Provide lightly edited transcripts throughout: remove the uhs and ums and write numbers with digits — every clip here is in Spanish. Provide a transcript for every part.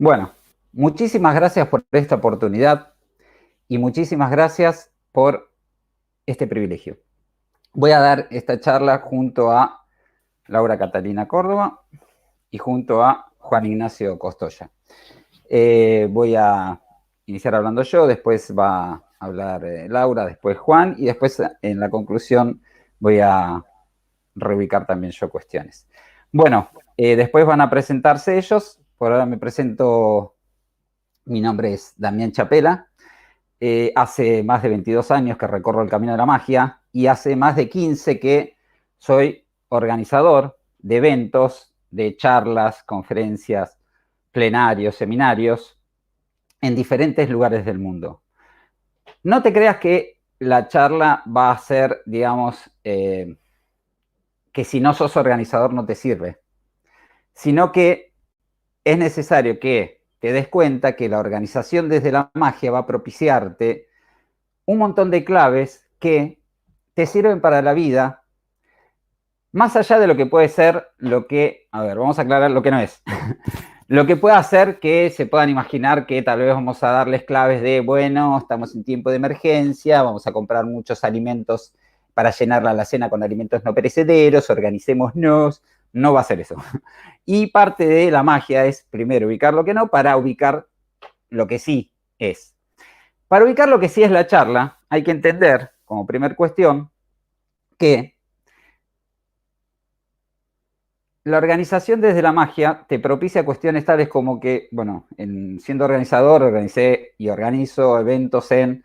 Bueno, muchísimas gracias por esta oportunidad y muchísimas gracias por este privilegio. Voy a dar esta charla junto a Laura Catalina Córdoba y junto a Juan Ignacio Costoya. Voy a iniciar hablando yo, después va a hablar Laura, después Juan y después en la conclusión voy a reubicar también yo cuestiones. Bueno, después van a presentarse ellos. Por ahora me presento. Mi nombre es Damián Chapela. Hace más de 22 años que recorro el camino de la magia y hace más de 15 que soy organizador de eventos, de charlas, conferencias, plenarios, seminarios en diferentes lugares del mundo. No te creas que la charla va a ser, digamos, que si no sos organizador no te sirve, sino que es necesario que te des cuenta que la organización desde la magia va a propiciarte un montón de claves que te sirven para la vida, más allá de lo que puede ser lo que, a ver, vamos a aclarar lo que no es. Lo que puede hacer que se puedan imaginar que tal vez vamos a darles claves de, bueno, estamos en tiempo de emergencia, vamos a comprar muchos alimentos para llenar la alacena con alimentos no perecederos, organicémonos, no va a ser eso. Y parte de la magia es primero ubicar lo que no para ubicar lo que sí es. Para ubicar lo que sí es la charla, hay que entender, como primer cuestión, que la organización desde la magia te propicia cuestiones tales como que, bueno, siendo organizador, organicé y organizo eventos en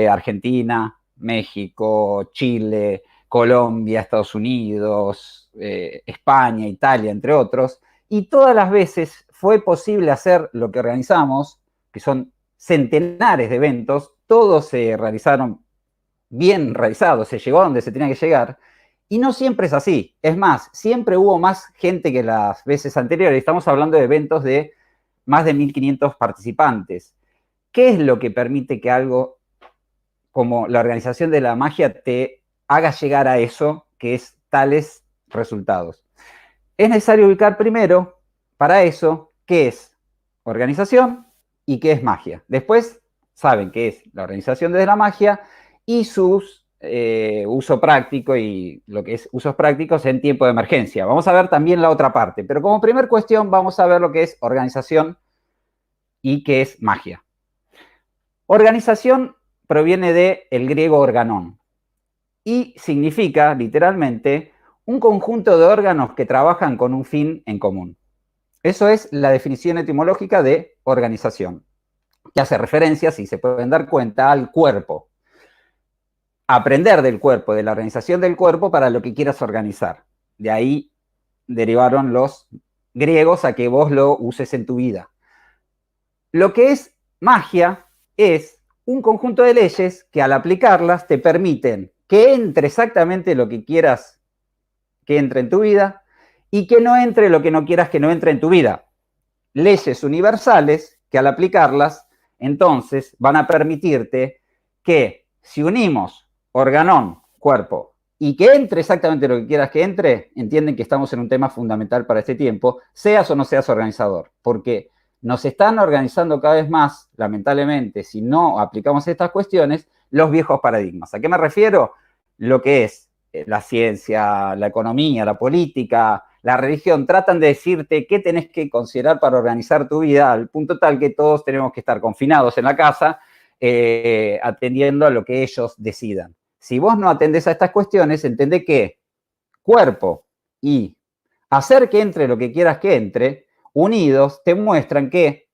Argentina, México, Chile, Colombia, Estados Unidos, España, Italia, entre otros, y todas las veces fue posible hacer lo que organizamos, que son centenares de eventos, todos se realizaron bien realizados, se llegó a donde se tenía que llegar, y no siempre es así. Es más, siempre hubo más gente que las veces anteriores. Estamos hablando de eventos de más de 1.500 participantes. ¿Qué es lo que permite que algo como la organización de la magia te haga llegar a eso, que es tales resultados? Es necesario ubicar primero, para eso, qué es organización y qué es magia. Después saben qué es la organización desde la magia y sus uso práctico y lo que es usos prácticos en tiempo de emergencia. Vamos a ver también la otra parte, pero como primer cuestión vamos a ver lo que es organización y qué es magia. Organización proviene del griego organón y significa literalmente un conjunto de órganos que trabajan con un fin en común. Eso es la definición etimológica de organización, que hace referencia, si se pueden dar cuenta, al cuerpo. Aprender del cuerpo, de la organización del cuerpo para lo que quieras organizar. De ahí derivaron los griegos a que vos lo uses en tu vida. Lo que es magia es un conjunto de leyes que al aplicarlas te permiten que entre exactamente lo que quieras que entre en tu vida y que no entre lo que no quieras que no entre en tu vida. Leyes universales que al aplicarlas, entonces van a permitirte que si unimos organón, cuerpo, y que entre exactamente lo que quieras que entre, entienden que estamos en un tema fundamental para este tiempo, seas o no seas organizador, porque nos están organizando cada vez más, lamentablemente, si no aplicamos estas cuestiones, los viejos paradigmas. ¿A qué me refiero? Lo que es la ciencia, la economía, la política, la religión, tratan de decirte qué tenés que considerar para organizar tu vida, al punto tal que todos tenemos que estar confinados en la casa, atendiendo a lo que ellos decidan. Si vos no atendés a estas cuestiones, entendé que cuerpo y hacer que entre lo que quieras que entre, unidos, te muestran que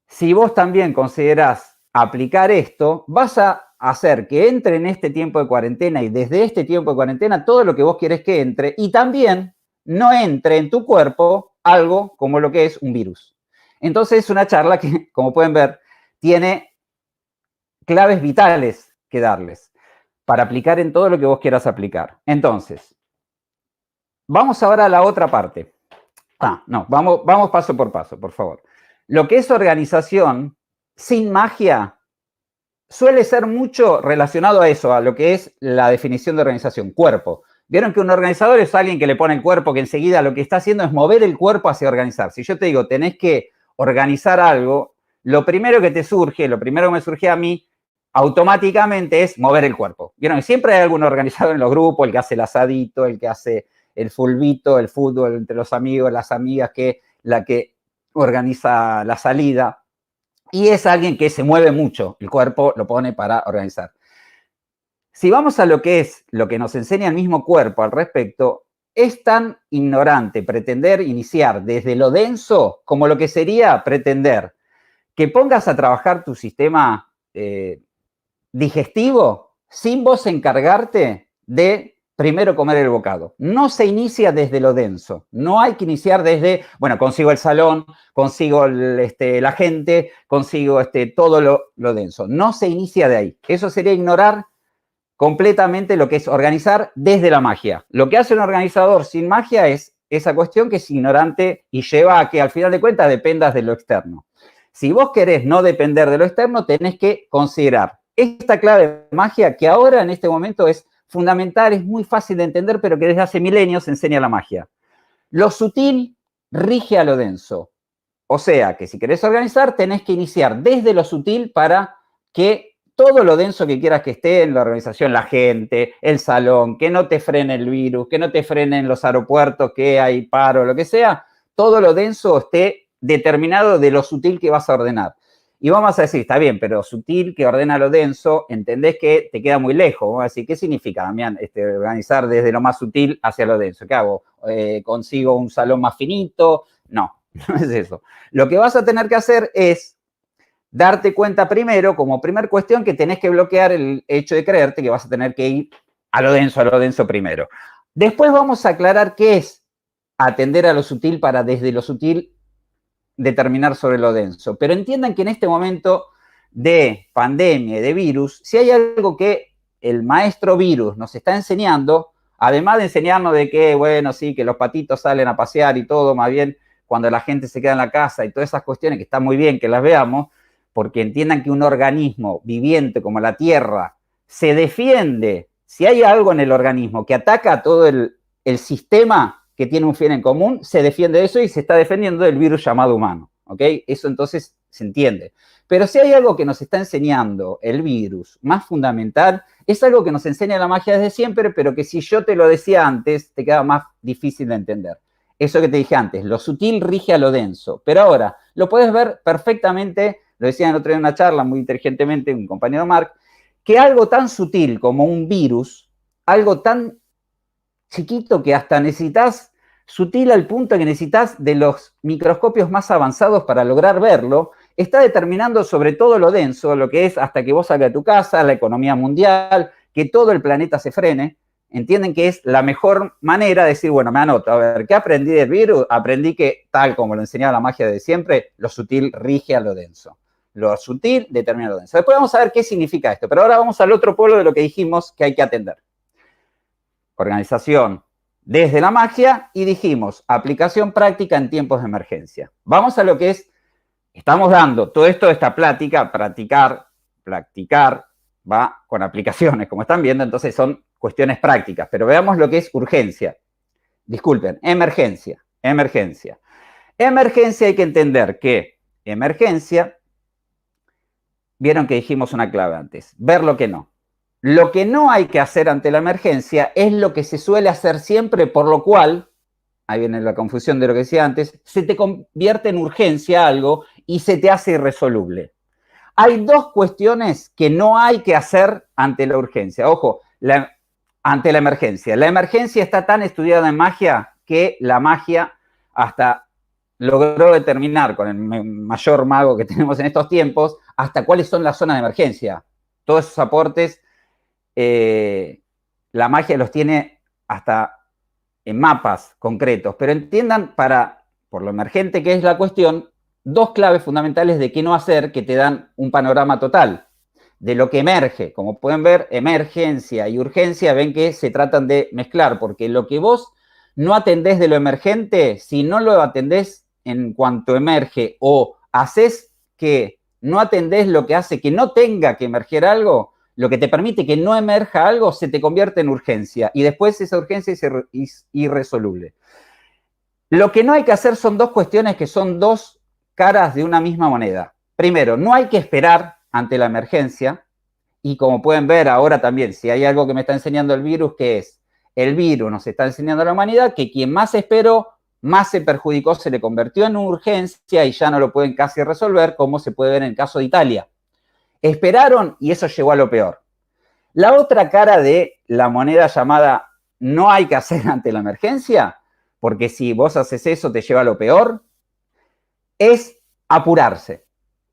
si vos también considerás aplicar esto, vas a hacer que entre en este tiempo de cuarentena y desde este tiempo de cuarentena todo lo que vos querés que entre y también no entre en tu cuerpo algo como lo que es un virus. Entonces es una charla que, como pueden ver, tiene claves vitales que darles para aplicar en todo lo que vos quieras aplicar. Entonces, vamos ahora a la otra parte. Vamos paso por paso, por favor. Lo que es organización sin magia suele ser mucho relacionado a eso, a lo que es la definición de organización, cuerpo. Vieron que un organizador es alguien que le pone el cuerpo, que enseguida lo que está haciendo es mover el cuerpo hacia organizar. Si yo te digo, tenés que organizar algo, lo primero que te surge, lo primero que me surgía a mí, automáticamente es mover el cuerpo. Vieron que siempre hay algún organizador en los grupos, el que hace el asadito, el que hace el fulbito, el fútbol entre los amigos, las amigas, la que organiza la salida. Y es alguien que se mueve mucho, el cuerpo lo pone para organizar. Si vamos a lo que es, lo que nos enseña el mismo cuerpo al respecto, es tan ignorante pretender iniciar desde lo denso como lo que sería pretender que pongas a trabajar tu sistema digestivo sin vos encargarte de primero comer el bocado. No se inicia desde lo denso. No hay que iniciar desde, bueno, consigo el salón, consigo la gente, consigo todo lo denso. No se inicia de ahí. Eso sería ignorar completamente lo que es organizar desde la magia. Lo que hace un organizador sin magia es esa cuestión que es ignorante y lleva a que al final de cuentas dependas de lo externo. Si vos querés no depender de lo externo, tenés que considerar esta clave de magia que ahora en este momento es fundamental, es muy fácil de entender, pero que desde hace milenios enseña la magia. Lo sutil rige a lo denso. O sea, que si querés organizar, tenés que iniciar desde lo sutil para que todo lo denso que quieras que esté en la organización, la gente, el salón, que no te frene el virus, que no te frenen los aeropuertos, que hay paro, lo que sea, todo lo denso esté determinado de lo sutil que vas a ordenar. Y vamos a decir, está bien, pero sutil que ordena lo denso, entendés que te queda muy lejos. Vamos a decir, ¿qué significa, Damián, organizar desde lo más sutil hacia lo denso? ¿Qué hago? ¿Consigo un salón más finito? No, no es eso. Lo que vas a tener que hacer es darte cuenta primero, como primer cuestión, que tenés que bloquear el hecho de creerte que vas a tener que ir a lo denso primero. Después vamos a aclarar qué es atender a lo sutil para desde lo sutil determinar sobre lo denso. Pero entiendan que en este momento de pandemia y de virus, si hay algo que el maestro virus nos está enseñando, además de enseñarnos de que, bueno, sí, que los patitos salen a pasear y todo, más bien cuando la gente se queda en la casa y todas esas cuestiones que están muy bien que las veamos, porque entiendan que un organismo viviente como la Tierra se defiende, si hay algo en el organismo que ataca a todo el sistema que tiene un fin en común, se defiende de eso y se está defendiendo del virus llamado humano, ¿ok? Eso entonces se entiende. Pero si hay algo que nos está enseñando el virus, más fundamental, es algo que nos enseña la magia desde siempre, pero que si yo te lo decía antes, te queda más difícil de entender. Eso que te dije antes, lo sutil rige a lo denso. Pero ahora, lo puedes ver perfectamente, lo decía el otro día en una charla muy inteligentemente un compañero Mark, que algo tan sutil como un virus, algo tan chiquito que hasta necesitas, sutil al punto que necesitas de los microscopios más avanzados para lograr verlo, está determinando sobre todo lo denso, lo que es hasta que vos salgas de tu casa, la economía mundial, que todo el planeta se frene. Entienden que es la mejor manera de decir, bueno, me anoto, a ver, ¿qué aprendí del virus? Aprendí que, tal como lo enseñaba la magia de siempre, lo sutil rige a lo denso. Lo sutil determina lo denso. Después vamos a ver qué significa esto, pero ahora vamos al otro polo de lo que dijimos que hay que atender. Organización desde la magia y dijimos aplicación práctica en tiempos de emergencia. Vamos a lo que es, estamos dando todo esto, esta plática, practicar, va con aplicaciones, como están viendo, entonces son cuestiones prácticas, pero veamos lo que es urgencia. Disculpen, emergencia. Emergencia hay que entender que emergencia, vieron que dijimos una clave antes, ver lo que no. Lo que no hay que hacer ante la emergencia es lo que se suele hacer siempre, por lo cual, ahí viene la confusión de lo que decía antes, se te convierte en urgencia algo y se te hace irresoluble. Hay dos cuestiones que no hay que hacer ante la urgencia. Ojo, ante la emergencia. La emergencia está tan estudiada en magia que la magia hasta logró determinar con el mayor mago que tenemos en estos tiempos hasta cuáles son las zonas de emergencia. Todos esos aportes la magia los tiene hasta en mapas concretos, pero entiendan por lo emergente que es la cuestión, dos claves fundamentales de qué no hacer que te dan un panorama total de lo que emerge. Como pueden ver, emergencia y urgencia ven que se tratan de mezclar, porque lo que vos no atendés de lo emergente, si no lo atendés en cuanto emerge o haces que no atendés lo que hace que no tenga que emerger algo, lo que te permite que no emerja algo se te convierte en urgencia y después esa urgencia es irresoluble. Lo que no hay que hacer son dos cuestiones que son dos caras de una misma moneda. Primero, no hay que esperar ante la emergencia, y como pueden ver ahora también, si hay algo que me está enseñando el virus, que es el virus nos está enseñando a la humanidad que quien más esperó, más se perjudicó, se le convirtió en urgencia y ya no lo pueden casi resolver, como se puede ver en el caso de Italia. Esperaron y eso llegó a lo peor. La otra cara de la moneda llamada no hay que hacer ante la emergencia, porque si vos haces eso te lleva a lo peor, es apurarse.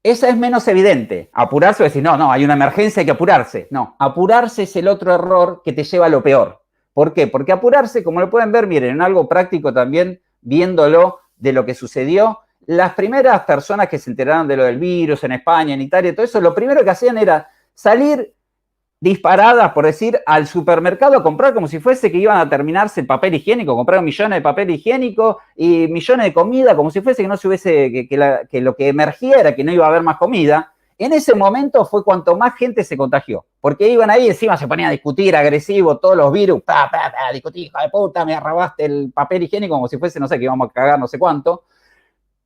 Esa es menos evidente. Apurarse es decir, no, hay una emergencia, hay que apurarse. No, apurarse es el otro error que te lleva a lo peor. ¿Por qué? Porque apurarse, como lo pueden ver, miren, en algo práctico también, viéndolo de lo que sucedió, las primeras personas que se enteraron de lo del virus en España, en Italia, todo eso, lo primero que hacían era salir disparadas, por decir, al supermercado a comprar como si fuese que iban a terminarse el papel higiénico, compraron millones de papel higiénico y millones de comida, como si fuese que no se hubiese, que lo que emergía era que no iba a haber más comida. En ese momento fue cuanto más gente se contagió, porque iban ahí, encima se ponían a discutir, agresivo, todos los virus, discutir, hija de puta, me arrobaste el papel higiénico, como si fuese, no sé, que íbamos a cagar no sé cuánto.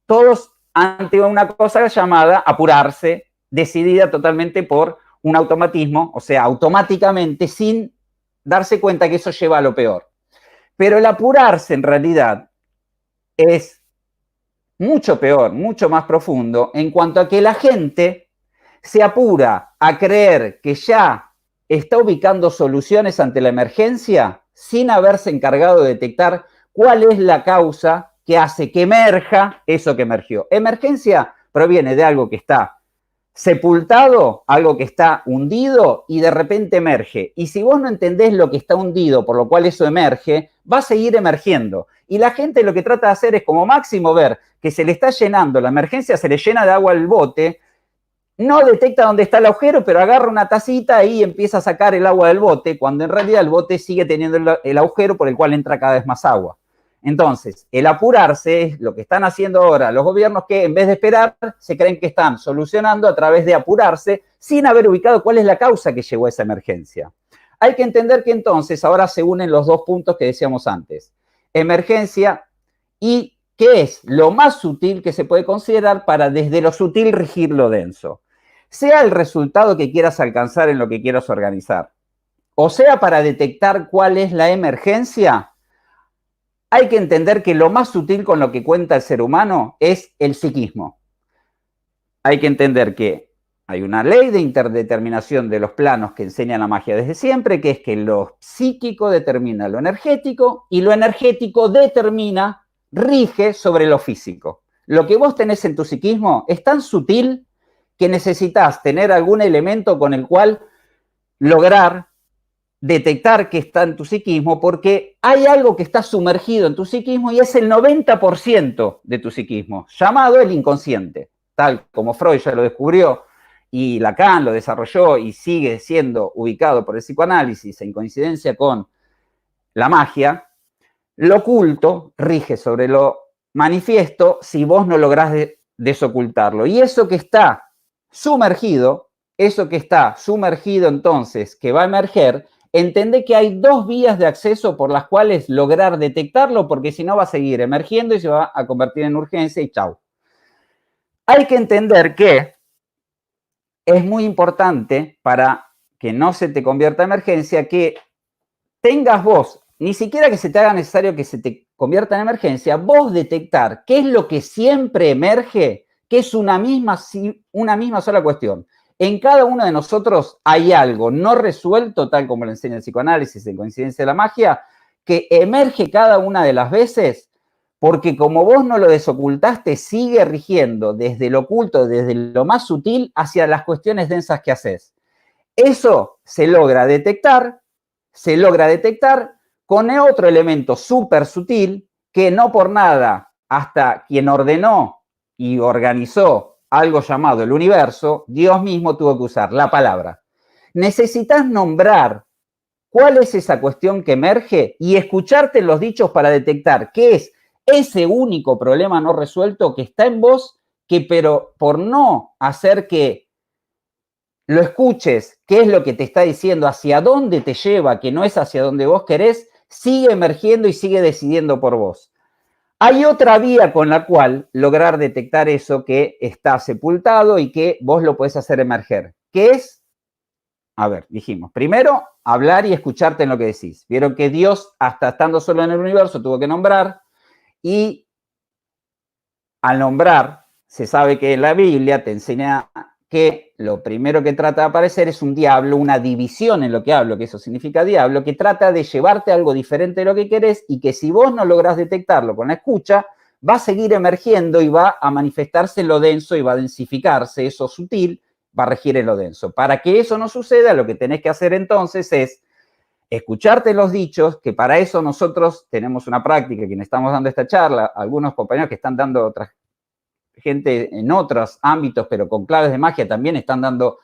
Todos ante una cosa llamada apurarse, decidida totalmente por un automatismo, o sea, automáticamente, sin darse cuenta que eso lleva a lo peor. Pero el apurarse en realidad es mucho peor, mucho más profundo, en cuanto a que la gente se apura a creer que ya está ubicando soluciones ante la emergencia sin haberse encargado de detectar cuál es la causa que hace que emerja eso que emergió. Emergencia proviene de algo que está sepultado, algo que está hundido y de repente emerge. Y si vos no entendés lo que está hundido, por lo cual eso emerge, va a seguir emergiendo. Y la gente lo que trata de hacer es como máximo ver que se le está llenando, la emergencia se le llena de agua el bote, no detecta dónde está el agujero, pero agarra una tacita y empieza a sacar el agua del bote, cuando en realidad el bote sigue teniendo el agujero por el cual entra cada vez más agua. Entonces, el apurarse es lo que están haciendo ahora los gobiernos, que en vez de esperar, se creen que están solucionando a través de apurarse sin haber ubicado cuál es la causa que llevó a esa emergencia. Hay que entender que entonces ahora se unen los dos puntos que decíamos antes. Emergencia y qué es lo más sutil que se puede considerar para desde lo sutil regir lo denso. Sea el resultado que quieras alcanzar en lo que quieras organizar, o sea para detectar cuál es la emergencia, hay que entender que lo más sutil con lo que cuenta el ser humano es el psiquismo. Hay que entender que hay una ley de interdeterminación de los planos que enseña la magia desde siempre, que es que lo psíquico determina lo energético y lo energético determina, rige sobre lo físico. Lo que vos tenés en tu psiquismo es tan sutil que necesitas tener algún elemento con el cual lograr detectar que está en tu psiquismo, porque hay algo que está sumergido en tu psiquismo y es el 90% de tu psiquismo, llamado el inconsciente, tal como Freud ya lo descubrió y Lacan lo desarrolló y sigue siendo ubicado por el psicoanálisis en coincidencia con la magia. Lo oculto rige sobre lo manifiesto si vos no lográs desocultarlo. Y eso que está sumergido entonces, que va a emerger, entendé que hay dos vías de acceso por las cuales lograr detectarlo, porque si no va a seguir emergiendo y se va a convertir en urgencia y chau. Hay que entender que es muy importante para que no se te convierta en emergencia que tengas vos, ni siquiera que se te haga necesario que se te convierta en emergencia, vos detectar qué es lo que siempre emerge, que es una misma sola cuestión. En cada uno de nosotros hay algo no resuelto, tal como lo enseña el psicoanálisis en coincidencia de la magia, que emerge cada una de las veces, porque como vos no lo desocultaste, sigue rigiendo desde lo oculto, desde lo más sutil, hacia las cuestiones densas que haces. Eso se logra detectar con otro elemento súper sutil que no por nada, hasta quien ordenó y organizó algo llamado el universo, Dios mismo tuvo que usar la palabra. Necesitas nombrar cuál es esa cuestión que emerge y escucharte los dichos para detectar qué es ese único problema no resuelto que está en vos, que pero por no hacer que lo escuches, qué es lo que te está diciendo, hacia dónde te lleva, que no es hacia donde vos querés, sigue emergiendo y sigue decidiendo por vos. Hay otra vía con la cual lograr detectar eso que está sepultado y que vos lo podés hacer emerger, que es, a ver, dijimos, primero, hablar y escucharte en lo que decís. Vieron que Dios, hasta estando solo en el universo, tuvo que nombrar, y al nombrar, se sabe que en la Biblia te enseña que lo primero que trata de aparecer es un diablo, una división en lo que hablo, que eso significa diablo, que trata de llevarte algo diferente de lo que querés y que si vos no lográs detectarlo con la escucha, va a seguir emergiendo y va a manifestarse en lo denso y va a densificarse, eso sutil va a regir en lo denso. Para que eso no suceda, lo que tenés que hacer entonces es escucharte los dichos, que para eso nosotros tenemos una práctica, quienes estamos dando esta charla, algunos compañeros que están dando otras gente en otros ámbitos, pero con claves de magia también están dando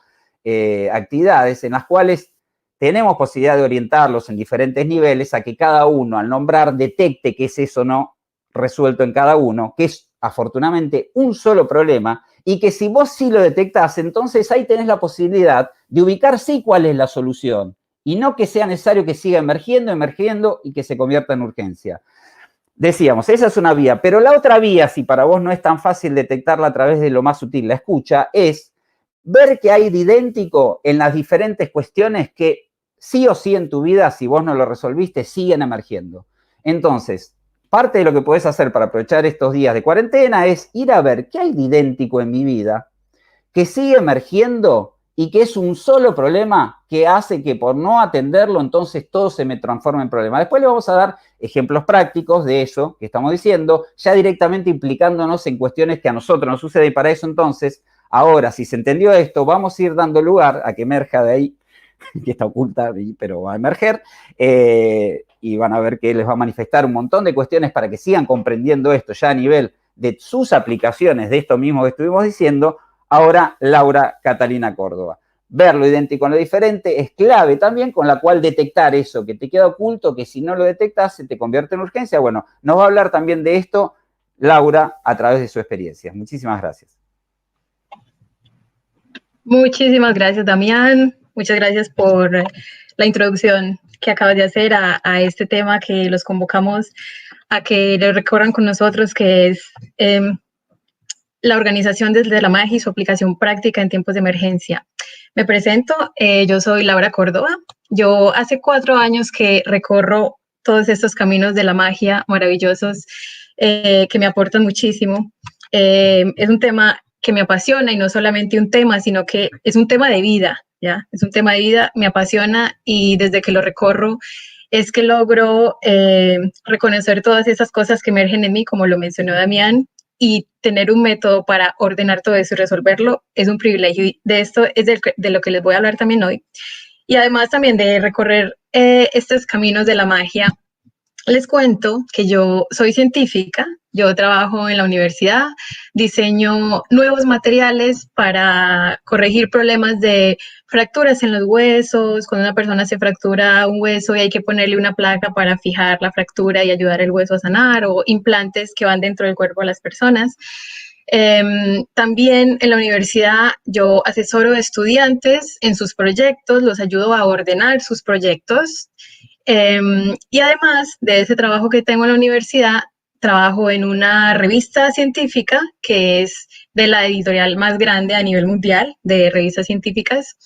actividades en las cuales tenemos posibilidad de orientarlos en diferentes niveles a que cada uno al nombrar detecte qué es eso no resuelto en cada uno, que es afortunadamente un solo problema, y que si vos sí lo detectás, entonces ahí tenés la posibilidad de ubicar sí cuál es la solución, y no que sea necesario que siga emergiendo y que se convierta en urgencia. Decíamos, esa es una vía, pero la otra vía, si para vos no es tan fácil detectarla a través de lo más sutil, la escucha, es ver que hay de idéntico en las diferentes cuestiones que sí o sí en tu vida, si vos no lo resolviste, siguen emergiendo. Entonces, parte de lo que podés hacer para aprovechar estos días de cuarentena es ir a ver qué hay de idéntico en mi vida que sigue emergiendo y que es un solo problema que hace que por no atenderlo entonces todo se me transforme en problema. Después le vamos a dar ejemplos prácticos de eso que estamos diciendo, ya directamente implicándonos en cuestiones que a nosotros nos suceden, y para eso entonces, ahora, si se entendió esto, vamos a ir dando lugar a que emerja de ahí, que está oculta, pero va a emerger, y van a ver que les va a manifestar un montón de cuestiones para que sigan comprendiendo esto ya a nivel de sus aplicaciones de esto mismo que estuvimos diciendo. Ahora, Laura Catalina Córdoba. Ver lo idéntico en lo diferente es clave también, con la cual detectar eso que te queda oculto, que si no lo detectas se te convierte en urgencia. Bueno, nos va a hablar también de esto Laura a través de su experiencia. Muchísimas gracias. Muchísimas gracias, Damián. Muchas gracias por la introducción que acabas de hacer a este tema que los convocamos a que lo recorran con nosotros, que es la organización desde la magia y su aplicación práctica en tiempos de emergencia. Me presento, yo soy Laura Córdoba. Yo hace 4 años que recorro todos estos caminos de la magia maravillosos que me aportan muchísimo. Es un tema que me apasiona y no solamente un tema, sino que es un tema de vida, ¿ya? Es un tema de vida, me apasiona y desde que lo recorro es que logro reconocer todas esas cosas que emergen en mí, como lo mencionó Damián, y tener un método para ordenar todo eso y resolverlo es un privilegio. Y de esto es de lo que les voy a hablar también hoy. Y además también de recorrer estos caminos de la magia, les cuento que yo soy científica, yo trabajo en la universidad, diseño nuevos materiales para corregir problemas de fracturas en los huesos. Cuando una persona se fractura un hueso y hay que ponerle una placa para fijar la fractura y ayudar el hueso a sanar, o implantes que van dentro del cuerpo de las personas. También en la universidad yo asesoro a estudiantes en sus proyectos, los ayudo a ordenar sus proyectos. Y además de ese trabajo que tengo en la universidad, trabajo en una revista científica que es de la editorial más grande a nivel mundial de revistas científicas.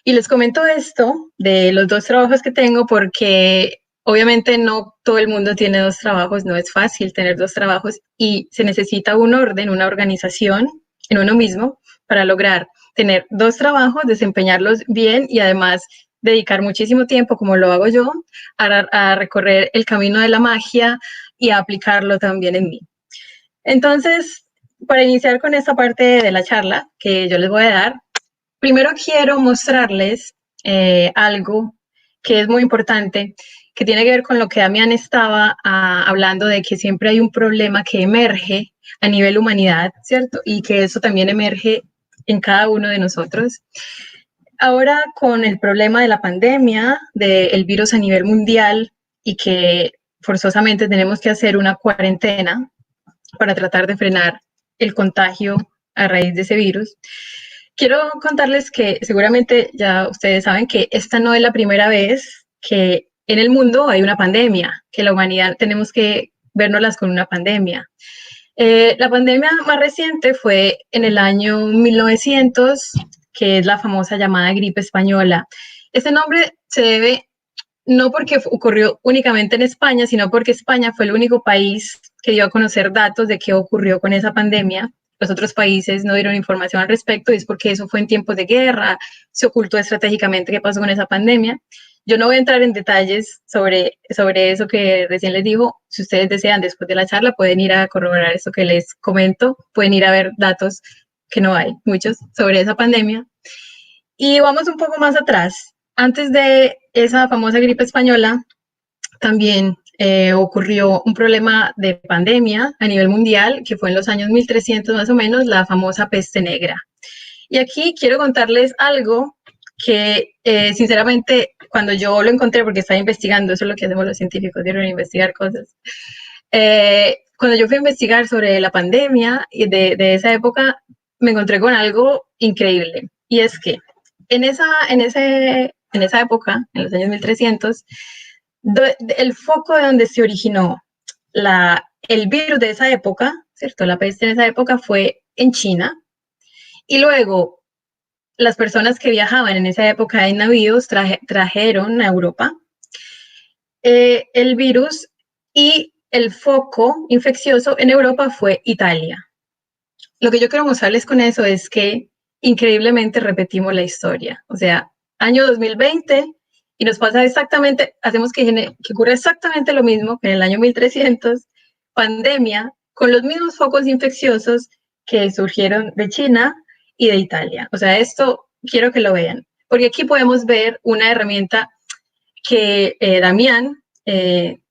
Y les comento esto de los 2 trabajos que tengo porque obviamente no todo el mundo tiene 2 trabajos, no es fácil tener 2 trabajos y se necesita un orden, una organización en uno mismo para lograr tener 2 trabajos, desempeñarlos bien y además dedicar muchísimo tiempo, como lo hago yo, a recorrer el camino de la magia y a aplicarlo también en mí. Entonces, para iniciar con esta parte de la charla que yo les voy a dar, primero quiero mostrarles algo que es muy importante, que tiene que ver con lo que Damián estaba hablando de que siempre hay un problema que emerge a nivel humanidad, ¿cierto? Y que eso también emerge en cada uno de nosotros. Ahora con el problema de la pandemia, del virus a nivel mundial y que forzosamente tenemos que hacer una cuarentena para tratar de frenar el contagio a raíz de ese virus, quiero contarles que seguramente ya ustedes saben que esta no es la primera vez que en el mundo hay una pandemia, que la humanidad tenemos que vernoslas con una pandemia. La pandemia más reciente fue en el año 1900, que es la famosa llamada gripe española. Este nombre se debe no porque ocurrió únicamente en España, sino porque España fue el único país que dio a conocer datos de qué ocurrió con esa pandemia. Los otros países no dieron información al respecto y es porque eso fue en tiempos de guerra, se ocultó estratégicamente qué pasó con esa pandemia. Yo no voy a entrar en detalles sobre eso que recién les digo. Si ustedes desean, después de la charla, pueden ir a corroborar eso que les comento, pueden ir a ver datos que no hay, muchos, sobre esa pandemia. Y vamos un poco más atrás. Antes de esa famosa gripe española, también ocurrió un problema de pandemia a nivel mundial, que fue en los años 1300 más o menos, la famosa peste negra. Y aquí quiero contarles algo que sinceramente cuando yo lo encontré, porque estaba investigando, eso es lo que hacemos los científicos, dieron a investigar cosas. Cuando yo fui a investigar sobre la pandemia de esa época, me encontré con algo increíble. Y es que en esa época, en los años 1300, el foco de donde se originó el virus de esa época, ¿cierto? La peste en esa época fue en China. Y luego las personas que viajaban en esa época en navíos trajeron a Europa el virus y el foco infeccioso en Europa fue Italia. Lo que yo quiero mostrarles con eso es que increíblemente repetimos la historia. O sea, año 2020 y nos pasa exactamente, hacemos que ocurra exactamente lo mismo que en el año 1300, pandemia, con los mismos focos infecciosos que surgieron de China y de Italia. O sea, esto quiero que lo vean, porque aquí podemos ver una herramienta que Damián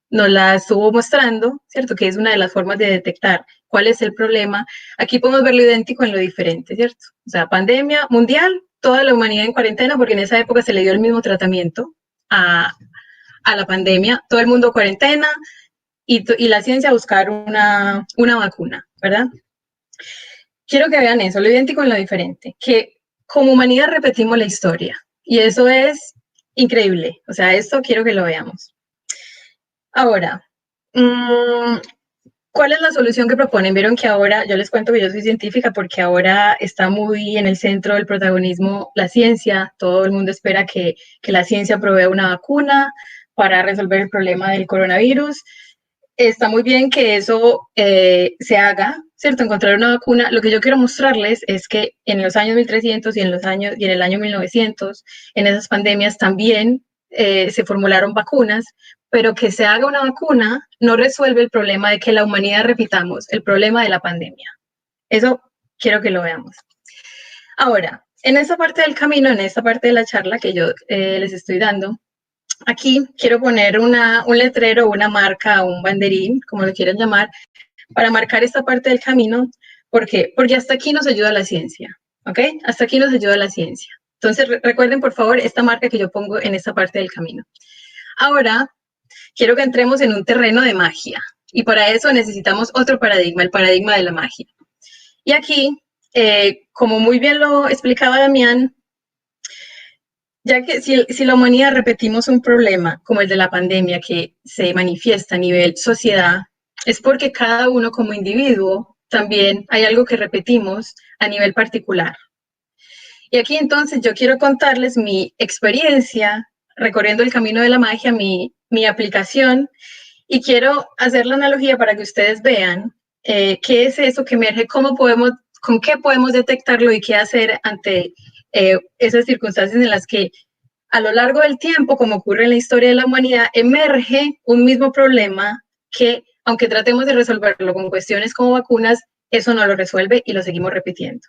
nos la estuvo mostrando, ¿cierto? Que es una de las formas de detectar cuál es el problema. Aquí podemos ver lo idéntico en lo diferente, ¿cierto? O sea, pandemia mundial, toda la humanidad en cuarentena, porque en esa época se le dio el mismo tratamiento a la pandemia, todo el mundo cuarentena y la ciencia a buscar una vacuna, ¿verdad? Quiero que vean eso, lo idéntico en lo diferente, que como humanidad repetimos la historia y eso es increíble. O sea, esto quiero que lo veamos. Ahora, ¿cuál es la solución que proponen? Vieron que ahora, yo les cuento que yo soy científica porque ahora está muy en el centro del protagonismo la ciencia. Todo el mundo espera que la ciencia provea una vacuna para resolver el problema del coronavirus. Está muy bien que eso se haga, ¿cierto? Encontrar una vacuna. Lo que yo quiero mostrarles es que en los años 1300 y en el año 1900, en esas pandemias también se formularon vacunas, pero que se haga una vacuna no resuelve el problema de que la humanidad repitamos el problema de la pandemia. Eso quiero que lo veamos. Ahora, en esta parte del camino, en esta parte de la charla que yo les estoy dando, aquí quiero poner un letrero, una marca, un banderín, como lo quieran llamar, para marcar esta parte del camino. ¿Por qué? Porque hasta aquí nos ayuda la ciencia, ¿ok? Hasta aquí nos ayuda la ciencia. Entonces, recuerden, por favor, esta marca que yo pongo en esta parte del camino. Ahora, quiero que entremos en un terreno de magia. Y para eso necesitamos otro paradigma, el paradigma de la magia. Y aquí, como muy bien lo explicaba Damián, ya que si la humanidad repetimos un problema como el de la pandemia que se manifiesta a nivel sociedad, es porque cada uno como individuo también hay algo que repetimos a nivel particular. Y aquí entonces yo quiero contarles mi experiencia recorriendo el camino de la magia, mi aplicación, y quiero hacer la analogía para que ustedes vean qué es eso que emerge, con qué podemos detectarlo y qué hacer ante esas circunstancias en las que a lo largo del tiempo, como ocurre en la historia de la humanidad, emerge un mismo problema que, aunque tratemos de resolverlo con cuestiones como vacunas, eso no lo resuelve y lo seguimos repitiendo.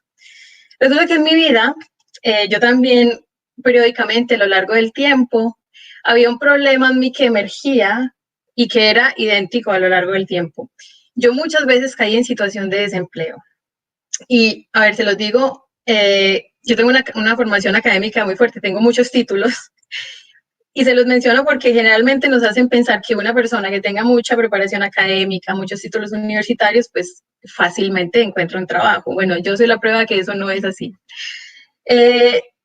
Resulta que en mi vida, yo también periódicamente a lo largo del tiempo, había un problema en mí que emergía y que era idéntico a lo largo del tiempo. Yo muchas veces caí en situación de desempleo. Y, a ver, se los digo, yo tengo una formación académica muy fuerte, tengo muchos títulos, y se los menciono porque generalmente nos hacen pensar que una persona que tenga mucha preparación académica, muchos títulos universitarios, pues fácilmente encuentra un trabajo. Bueno, yo soy la prueba de que eso no es así.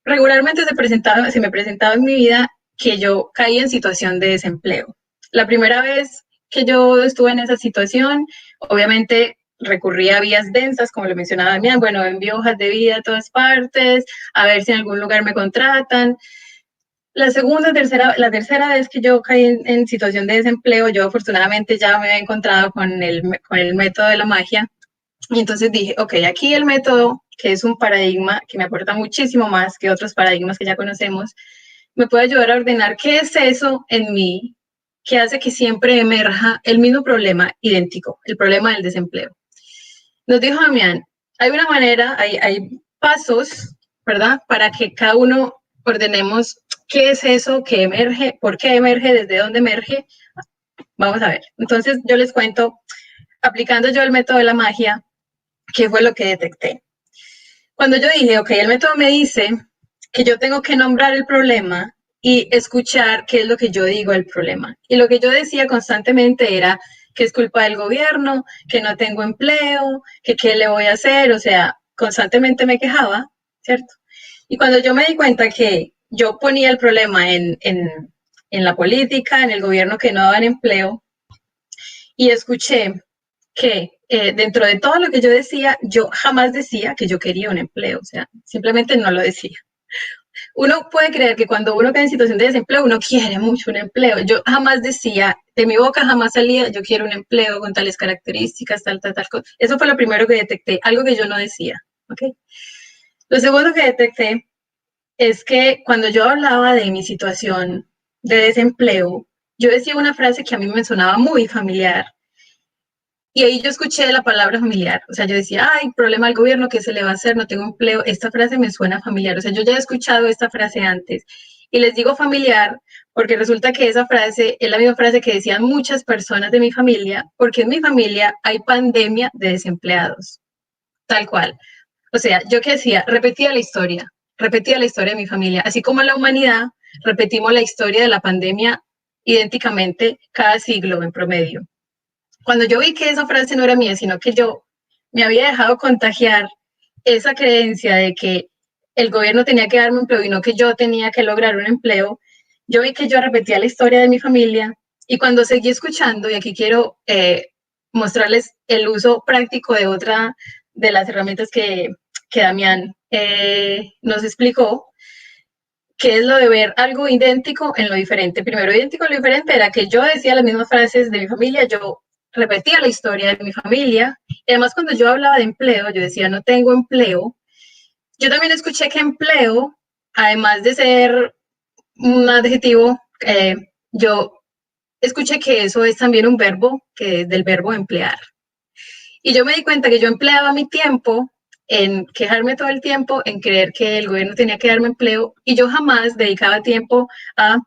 Regularmente se me presentaba en mi vida que yo caí en situación de desempleo. La primera vez que yo estuve en esa situación. Obviamente recurrí a vías densas, como lo mencionaba Damián, bueno, envío hojas de vida a todas partes, a ver si en algún lugar me contratan. La tercera vez que yo caí en situación de desempleo, yo afortunadamente ya me había encontrado con el método de la magia. Y entonces dije, ok, aquí el método, que es un paradigma que me aporta muchísimo más que otros paradigmas que ya conocemos, me puede ayudar a ordenar qué es eso en mí que hace que siempre emerja el mismo problema idéntico, el problema del desempleo. Nos dijo Damián, hay una manera, hay pasos, ¿verdad? Para que cada uno ordenemos qué es eso que emerge, por qué emerge, desde dónde emerge. Vamos a ver. Entonces yo les cuento, aplicando yo el método de la magia, qué fue lo que detecté. Cuando yo dije, ok, el método me dice que yo tengo que nombrar el problema y escuchar qué es lo que yo digo del problema. Y lo que yo decía constantemente era que es culpa del gobierno, que no tengo empleo, que qué le voy a hacer, o sea, constantemente me quejaba, ¿cierto? Y cuando yo me di cuenta que yo ponía el problema en la política, en el gobierno que no daban empleo, y escuché que dentro de todo lo que yo decía, yo jamás decía que yo quería un empleo, o sea, simplemente no lo decía. Uno puede creer que cuando uno queda en situación de desempleo, uno quiere mucho un empleo. Yo jamás decía, de mi boca jamás salía, yo quiero un empleo con tales características, tal cosa. Eso fue lo primero que detecté, algo que yo no decía, ¿ok? Lo segundo que detecté es que cuando yo hablaba de mi situación de desempleo, yo decía una frase que a mí me sonaba muy familiar. Y ahí yo escuché la palabra familiar, o sea, yo decía, ay, problema del gobierno, ¿qué se le va a hacer? No tengo empleo. Esta frase me suena familiar, o sea, yo ya he escuchado esta frase antes. Y les digo familiar porque resulta que esa frase es la misma frase que decían muchas personas de mi familia, porque en mi familia hay pandemia de desempleados, tal cual. O sea, yo qué hacía, repetía la historia de mi familia, así como la humanidad, repetimos la historia de la pandemia idénticamente cada siglo en promedio. Cuando yo vi que esa frase no era mía, sino que yo me había dejado contagiar esa creencia de que el gobierno tenía que darme un empleo y no que yo tenía que lograr un empleo, yo vi que yo repetía la historia de mi familia y cuando seguí escuchando, y aquí quiero mostrarles el uso práctico de otra de las herramientas que Damián nos explicó, que es lo de ver algo idéntico en lo diferente. Primero, idéntico en lo diferente era que yo decía las mismas frases de mi familia, yo repetía la historia de mi familia. Y además, cuando yo hablaba de empleo, yo decía, no tengo empleo. Yo también escuché que empleo, además de ser un adjetivo, yo escuché que eso es también un verbo, que es del verbo emplear. Y yo me di cuenta que yo empleaba mi tiempo en quejarme todo el tiempo, en creer que el gobierno tenía que darme empleo y yo jamás dedicaba tiempo a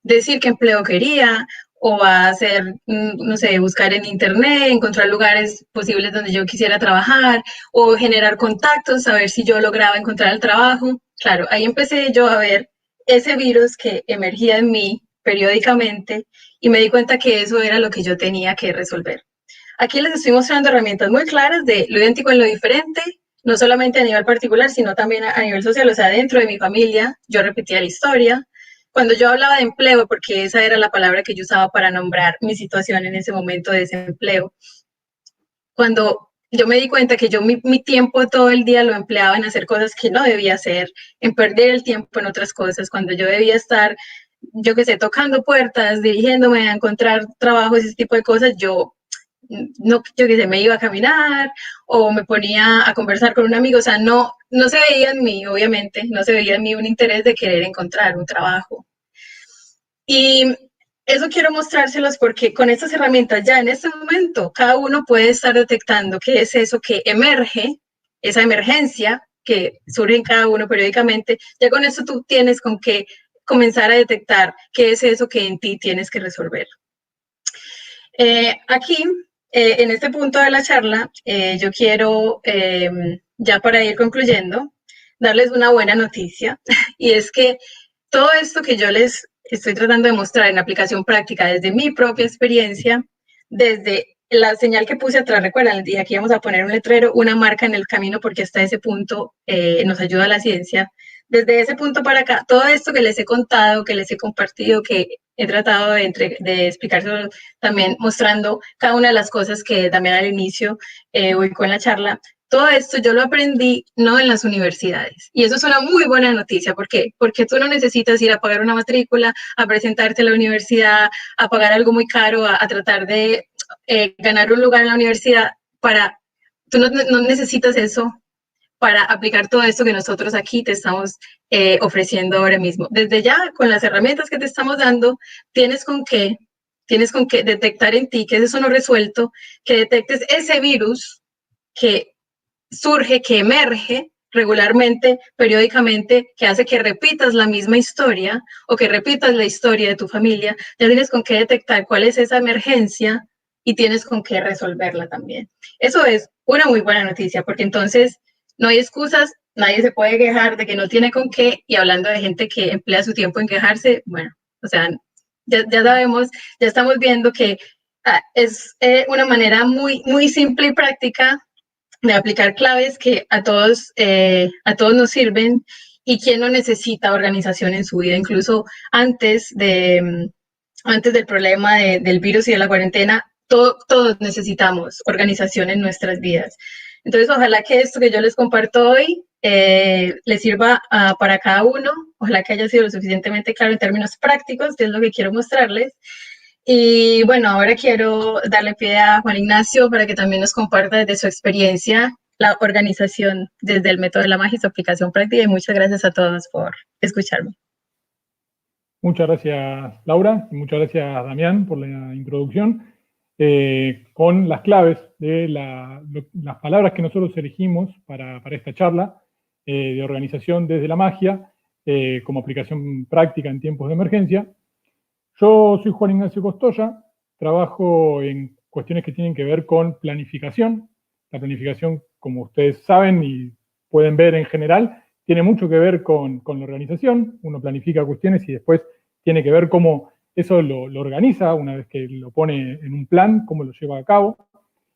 decir qué empleo quería o a hacer, no sé, buscar en internet, encontrar lugares posibles donde yo quisiera trabajar o generar contactos, a ver si yo lograba encontrar el trabajo. Claro, ahí empecé yo a ver ese virus que emergía en mí periódicamente y me di cuenta que eso era lo que yo tenía que resolver. Aquí les estoy mostrando herramientas muy claras de lo idéntico en lo diferente, no solamente a nivel particular, sino también a nivel social, o sea, dentro de mi familia, yo repetía la historia. Cuando yo hablaba de empleo, porque esa era la palabra que yo usaba para nombrar mi situación en ese momento de desempleo, cuando yo me di cuenta que yo mi tiempo todo el día lo empleaba en hacer cosas que no debía hacer, en perder el tiempo en otras cosas, cuando yo debía estar, yo qué sé, tocando puertas, dirigiéndome a encontrar trabajos, ese tipo de cosas, yo no, yo que sé, me iba a caminar o me ponía a conversar con un amigo, o sea, no se veía en mí, obviamente, no se veía en mí un interés de querer encontrar un trabajo. Y eso quiero mostrárselos porque con estas herramientas ya en este momento cada uno puede estar detectando qué es eso que emerge, esa emergencia que surge en cada uno periódicamente. Ya con eso tú tienes con qué comenzar a detectar qué es eso que en ti tienes que resolver. Aquí, en este punto de la charla, yo quiero, ya para ir concluyendo, darles una buena noticia, y es que todo esto que yo les estoy tratando de mostrar en aplicación práctica desde mi propia experiencia, desde la señal que puse atrás, recuerdan, y aquí vamos a poner un letrero, una marca en el camino, porque hasta ese punto nos ayuda la ciencia. Desde ese punto para acá, todo esto que les he contado, que les he compartido, que he tratado de explicárselo también mostrando cada una de las cosas que también al inicio ubicó en la charla. Todo esto yo lo aprendí no en las universidades. Y eso es una muy buena noticia. ¿Por qué? Porque tú no necesitas ir a pagar una matrícula, a presentarte a la universidad, a pagar algo muy caro, a tratar de ganar un lugar en la universidad para... Tú no necesitas eso para aplicar todo esto que nosotros aquí te estamos ofreciendo ahora mismo. Desde ya, con las herramientas que te estamos dando, tienes con qué detectar en ti que es eso no resuelto, que detectes ese virus que surge, que emerge regularmente, periódicamente, que hace que repitas la misma historia o que repitas la historia de tu familia. Ya tienes con qué detectar cuál es esa emergencia y tienes con qué resolverla también. Eso es una muy buena noticia, porque entonces no hay excusas, nadie se puede quejar de que no tiene con qué, y hablando de gente que emplea su tiempo en quejarse, bueno, o sea, ya sabemos, ya estamos viendo que es una manera muy simple y práctica de aplicar claves que a todos nos sirven, y quien no necesita organización en su vida, incluso antes, antes del problema del virus y de la cuarentena, todos necesitamos organización en nuestras vidas. Entonces, ojalá que esto que yo les comparto hoy les sirva para cada uno, ojalá que haya sido lo suficientemente claro en términos prácticos, que es lo que quiero mostrarles. Y bueno, ahora quiero darle pie a Juan Ignacio para que también nos comparta desde su experiencia la organización desde el método de la magia y su aplicación práctica. Y muchas gracias a todos por escucharme. Muchas gracias, Laura, y muchas gracias, Damián, por la introducción. Con las claves de las palabras que nosotros elegimos para esta charla de organización desde la magia como aplicación práctica en tiempos de emergencia. Yo soy Juan Ignacio Costoya, trabajo en cuestiones que tienen que ver con planificación. La planificación, como ustedes saben y pueden ver en general, tiene mucho que ver con la organización. Uno planifica cuestiones y después tiene que ver cómo eso lo organiza, una vez que lo pone en un plan, cómo lo lleva a cabo.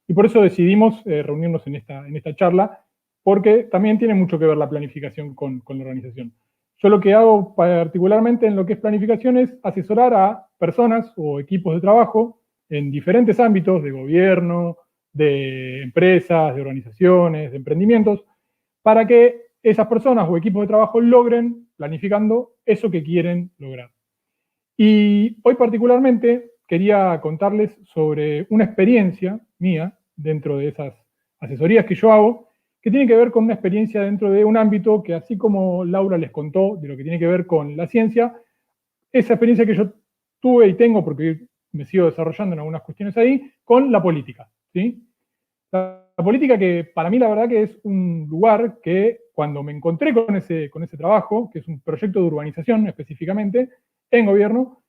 Y por eso decidimos reunirnos en esta charla, porque también tiene mucho que ver la planificación con la organización. Yo lo que hago particularmente en lo que es planificación es asesorar a personas o equipos de trabajo en diferentes ámbitos de gobierno, de empresas, de organizaciones, de emprendimientos, para que esas personas o equipos de trabajo logren planificando eso que quieren lograr. Y hoy particularmente quería contarles sobre una experiencia mía dentro de esas asesorías que yo hago, que tiene que ver con una experiencia dentro de un ámbito que, así como Laura les contó de lo que tiene que ver con la ciencia, esa experiencia que yo tuve y tengo, porque me sigo desarrollando en algunas cuestiones ahí, con la política, ¿sí? La política, que para mí la verdad que es un lugar que, cuando me encontré con ese trabajo, que es un proyecto de urbanización específicamente, en gobierno,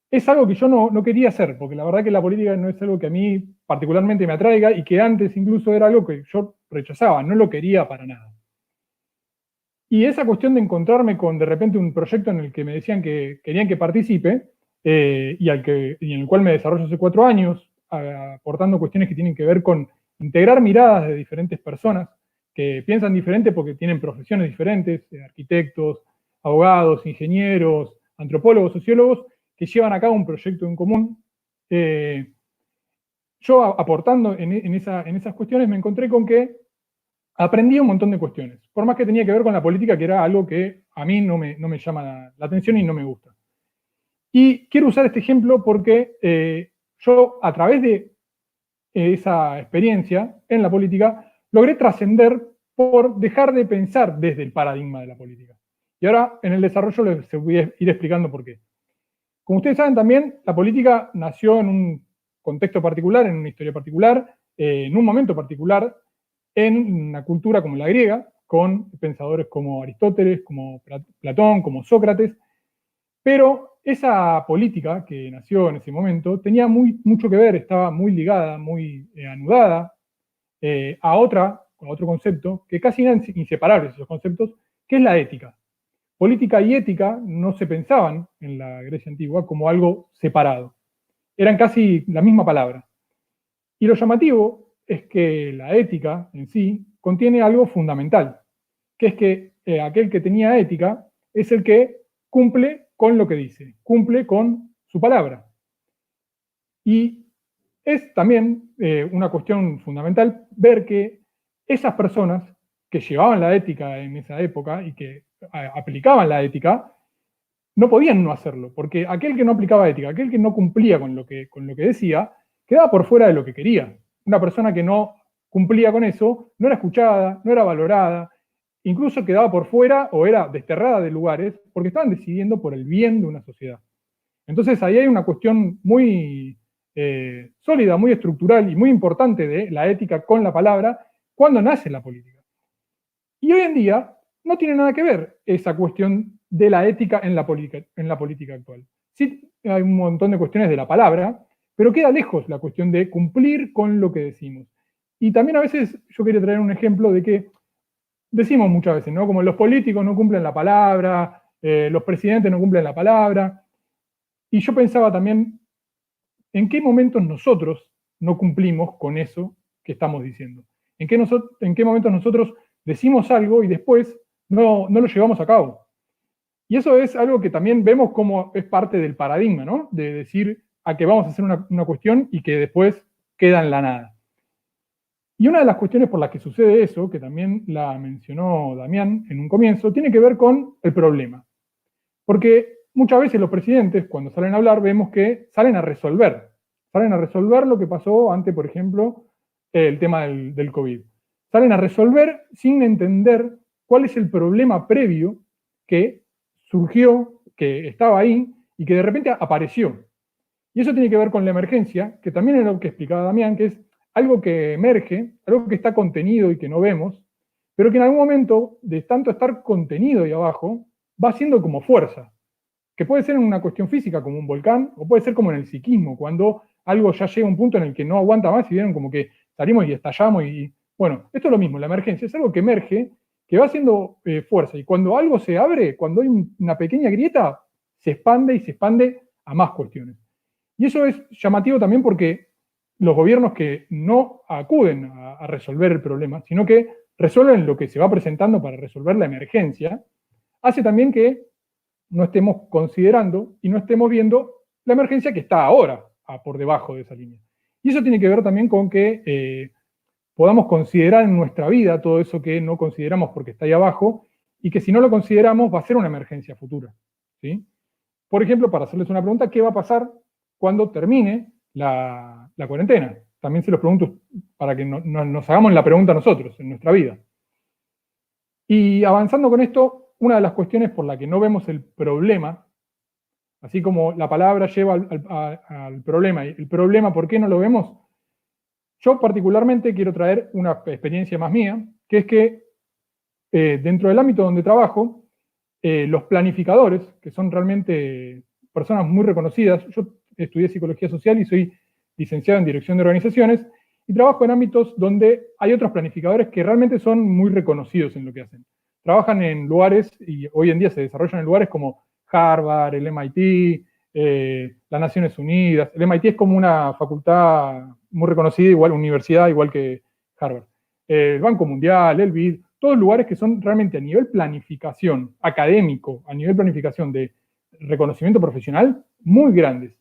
es algo que yo no quería hacer, porque la verdad que la política no es algo que a mí particularmente me atraiga, y que antes incluso era algo que yo rechazaba, no lo quería para nada. Y esa cuestión de encontrarme con de repente un proyecto en el que me decían que querían que participe, y en el cual me desarrollo hace 4 años, aportando cuestiones que tienen que ver con integrar miradas de diferentes personas que piensan diferente porque tienen profesiones diferentes, arquitectos, abogados, ingenieros, antropólogos, sociólogos, que llevan a cabo un proyecto en común. Yo, aportando en esas cuestiones, me encontré con que aprendí un montón de cuestiones, por más que tenía que ver con la política, que era algo que a mí no me llama la atención y no me gusta. Y quiero usar este ejemplo porque yo, a través de esa experiencia en la política, logré trascender por dejar de pensar desde el paradigma de la política. Y ahora, en el desarrollo, les voy a ir explicando por qué. Como ustedes saben también, la política nació en un contexto particular, en una historia particular, en un momento particular, en una cultura como la griega, con pensadores como Aristóteles, como Platón, como Sócrates, pero esa política que nació en ese momento tenía mucho que ver, estaba muy ligada, muy anudada a otro concepto, que casi eran inseparables esos conceptos, que es la ética. Política y ética no se pensaban en la Grecia antigua como algo separado. Eran casi la misma palabra. Y lo llamativo es que la ética en sí contiene algo fundamental, que es que aquel que tenía ética es el que cumple con lo que dice, cumple con su palabra. Y es también una cuestión fundamental ver que esas personas que llevaban la ética en esa época y que aplicaban la ética, no podían no hacerlo, porque aquel que no aplicaba ética, aquel que no cumplía con lo que decía, quedaba por fuera de lo que quería. Una persona que no cumplía con eso no era escuchada, no era valorada, incluso quedaba por fuera o era desterrada de lugares porque estaban decidiendo por el bien de una sociedad. Entonces ahí hay una cuestión muy sólida, muy estructural y muy importante de la ética con la palabra cuando nace la política. Y hoy en día no tiene nada que ver esa cuestión de la ética en la política actual. Sí hay un montón de cuestiones de la palabra, pero queda lejos la cuestión de cumplir con lo que decimos. Y también a veces yo quería traer un ejemplo de que decimos muchas veces, ¿no? Como los políticos no cumplen la palabra, los presidentes no cumplen la palabra. Y yo pensaba también, ¿en qué momentos nosotros no cumplimos con eso que estamos diciendo? ¿En qué momentos nosotros decimos algo y después no lo llevamos a cabo? Y eso es algo que también vemos como es parte del paradigma, ¿no? De decir a que vamos a hacer una cuestión y que después queda en la nada. Y una de las cuestiones por las que sucede eso, que también la mencionó Damián en un comienzo, tiene que ver con el problema. Porque muchas veces los presidentes, cuando salen a hablar, vemos que salen a resolver lo que pasó ante, por ejemplo, el tema del COVID. Salen a resolver sin entender cuál es el problema previo que surgió, que estaba ahí y que de repente apareció. Y eso tiene que ver con la emergencia, que también es lo que explicaba Damián, que es algo que emerge, algo que está contenido y que no vemos, pero que en algún momento, de tanto estar contenido ahí abajo, va siendo como fuerza, que puede ser en una cuestión física como un volcán, o puede ser como en el psiquismo, cuando algo ya llega a un punto en el que no aguanta más y vieron como que salimos y estallamos y bueno, esto es lo mismo, la emergencia es algo que emerge, que va haciendo fuerza, y cuando algo se abre, cuando hay una pequeña grieta, se expande y se expande a más cuestiones. Y eso es llamativo también porque los gobiernos que no acuden a resolver el problema, sino que resuelven lo que se va presentando para resolver la emergencia, hace también que no estemos considerando y no estemos viendo la emergencia que está ahora por debajo de esa línea. Y eso tiene que ver también con que podamos considerar en nuestra vida todo eso que no consideramos porque está ahí abajo, y que si no lo consideramos va a ser una emergencia futura, ¿sí? Por ejemplo, para hacerles una pregunta, ¿qué va a pasar cuando termine la cuarentena? También se los pregunto para que nos hagamos la pregunta nosotros, en nuestra vida. Y avanzando con esto, una de las cuestiones por la que no vemos el problema, así como la palabra lleva al problema, y el problema, ¿por qué no lo vemos? Yo particularmente quiero traer una experiencia más mía, que es que dentro del ámbito donde trabajo, los planificadores, que son realmente personas muy reconocidas, yo estudié psicología social y soy licenciado en dirección de organizaciones, y trabajo en ámbitos donde hay otros planificadores que realmente son muy reconocidos en lo que hacen. Trabajan en lugares, y hoy en día se desarrollan en lugares como Harvard, el MIT, las Naciones Unidas. El MIT es como una facultad muy reconocida, igual universidad, igual que Harvard. El Banco Mundial, el BID, todos lugares que son realmente a nivel planificación académico, a nivel planificación de reconocimiento profesional, muy grandes.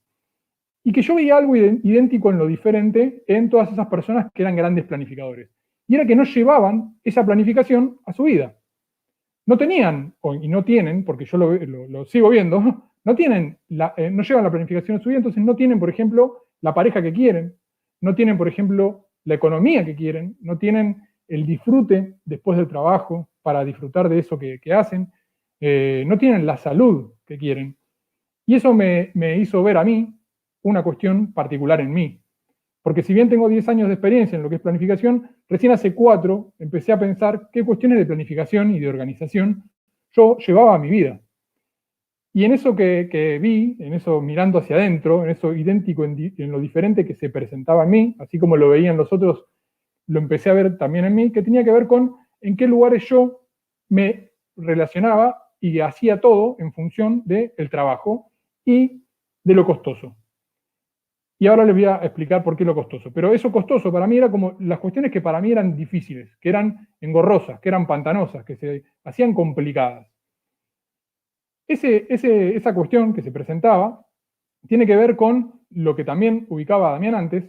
Y que yo veía algo idéntico en lo diferente en todas esas personas que eran grandes planificadores. Y era que no llevaban esa planificación a su vida. No tenían, y no tienen, porque yo lo sigo viendo, no llevan la planificación a su vida, entonces no tienen, por ejemplo, la pareja que quieren, no tienen, por ejemplo, la economía que quieren, no tienen el disfrute después del trabajo para disfrutar de eso que hacen, no tienen la salud que quieren. Y eso me hizo ver a mí una cuestión particular en mí. Porque si bien tengo 10 años de experiencia en lo que es planificación, recién hace 4 empecé a pensar qué cuestiones de planificación y de organización yo llevaba a mi vida. Y en eso que vi, en eso mirando hacia adentro, en eso idéntico en lo diferente que se presentaba en mí, así como lo veían los otros, lo empecé a ver también en mí, que tenía que ver con en qué lugares yo me relacionaba y hacía todo en función del trabajo y de lo costoso. Y ahora les voy a explicar por qué lo costoso. Pero eso costoso para mí era como las cuestiones que para mí eran difíciles, que eran engorrosas, que eran pantanosas, que se hacían complicadas. Esa cuestión que se presentaba tiene que ver con lo que también ubicaba Damián antes,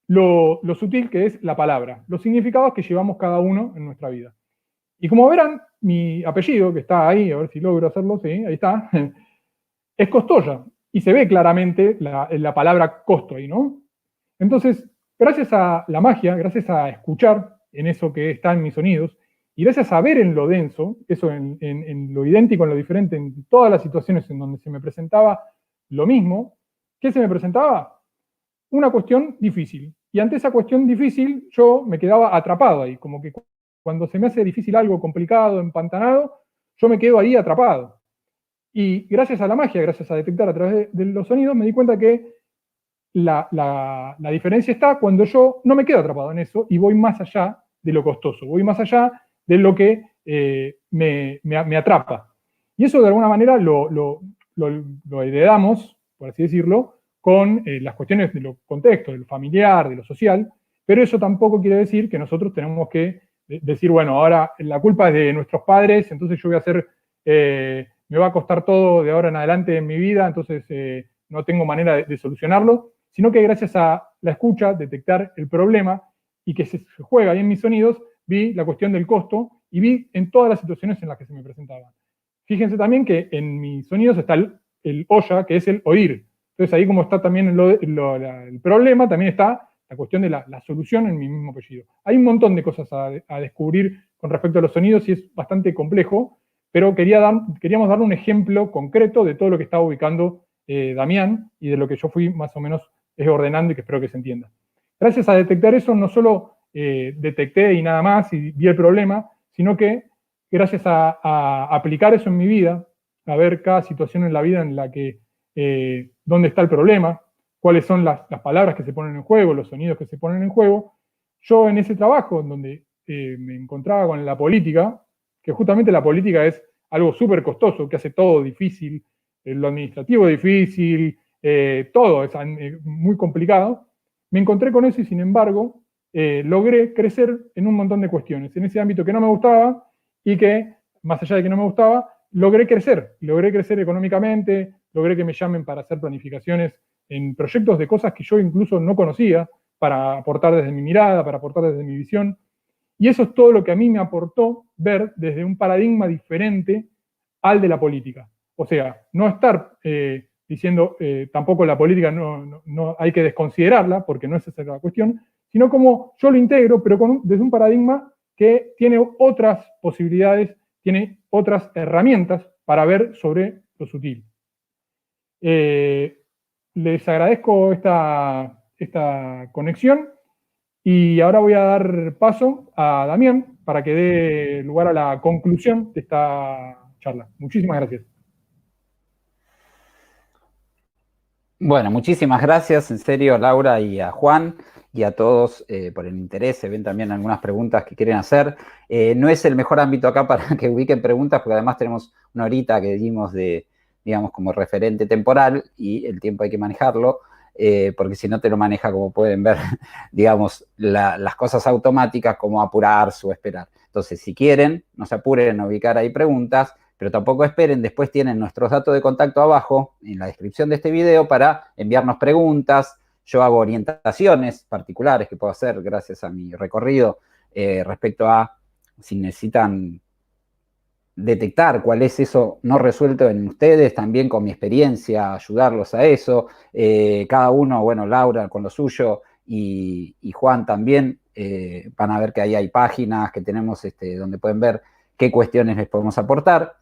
lo sutil que es la palabra, los significados que llevamos cada uno en nuestra vida. Y como verán, mi apellido, que está ahí, a ver si logro hacerlo, sí, ahí está, es Costoya. Y se ve claramente la palabra costo ahí, ¿no? Entonces, gracias a la magia, gracias a escuchar en eso que está en mis sonidos, y gracias a ver en lo denso, eso en lo idéntico, en lo diferente, en todas las situaciones en donde se me presentaba lo mismo, ¿qué se me presentaba? Una cuestión difícil. Y ante esa cuestión difícil, yo me quedaba atrapado ahí, como que cuando se me hace difícil algo complicado, empantanado, yo me quedo ahí atrapado. Y gracias a la magia, gracias a detectar a través de los sonidos, me di cuenta que la diferencia está cuando yo no me quedo atrapado en eso y voy más allá de lo costoso, voy más allá de lo que me atrapa. Y eso de alguna manera lo heredamos, por así decirlo, con las cuestiones de lo contexto, de lo familiar, de lo social, pero eso tampoco quiere decir que nosotros tenemos que decir, bueno, ahora la culpa es de nuestros padres, entonces yo voy a hacer, me va a costar todo de ahora en adelante en mi vida, entonces no tengo manera de solucionarlo, sino que gracias a la escucha, detectar el problema y que se juega ahí en mis sonidos, vi la cuestión del costo y vi en todas las situaciones en las que se me presentaban. Fíjense también que en mis sonidos está el olla, que es el oír. Entonces ahí como está también el problema, también está la cuestión de la solución en mi mismo apellido. Hay un montón de cosas a descubrir con respecto a los sonidos y es bastante complejo, pero queríamos dar un ejemplo concreto de todo lo que estaba ubicando Damián y de lo que yo fui más o menos ordenando y que espero que se entienda. Gracias a detectar eso, no solo detecté y nada más y vi el problema, sino que gracias a aplicar eso en mi vida, a ver cada situación en la vida en la que, dónde está el problema, cuáles son las palabras que se ponen en juego, los sonidos que se ponen en juego, yo en ese trabajo, en donde me encontraba con la política, que justamente la política es algo súper costoso, que hace todo difícil, lo administrativo difícil, todo es muy complicado, me encontré con eso y sin embargo logré crecer en un montón de cuestiones, en ese ámbito que no me gustaba y que, más allá de que no me gustaba, logré crecer económicamente, logré que me llamen para hacer planificaciones en proyectos de cosas que yo incluso no conocía, para aportar desde mi mirada, para aportar desde mi visión, y eso es todo lo que a mí me aportó ver desde un paradigma diferente al de la política. O sea, no estar diciendo tampoco la política no hay que desconsiderarla, porque no es esa la cuestión, sino como yo lo integro, pero desde un paradigma que tiene otras posibilidades, tiene otras herramientas para ver sobre lo sutil. Les agradezco esta conexión y ahora voy a dar paso a Damián para que dé lugar a la conclusión de esta charla. Muchísimas gracias. Bueno, muchísimas gracias, en serio, Laura y a Juan y a todos por el interés. Se ven también algunas preguntas que quieren hacer. No es el mejor ámbito acá para que ubiquen preguntas, porque además tenemos una horita que dimos de, digamos, como referente temporal y el tiempo hay que manejarlo, porque si no te lo maneja, como pueden ver, digamos, las cosas automáticas, como apurarse o esperar. Entonces, si quieren, no se apuren a ubicar ahí preguntas, pero tampoco esperen, después tienen nuestros datos de contacto abajo en la descripción de este video para enviarnos preguntas. Yo hago orientaciones particulares que puedo hacer gracias a mi recorrido respecto a si necesitan detectar cuál es eso no resuelto en ustedes, también con mi experiencia, ayudarlos a eso. Cada uno, bueno, Laura con lo suyo y Juan también, van a ver que ahí hay páginas que tenemos donde pueden ver qué cuestiones les podemos aportar.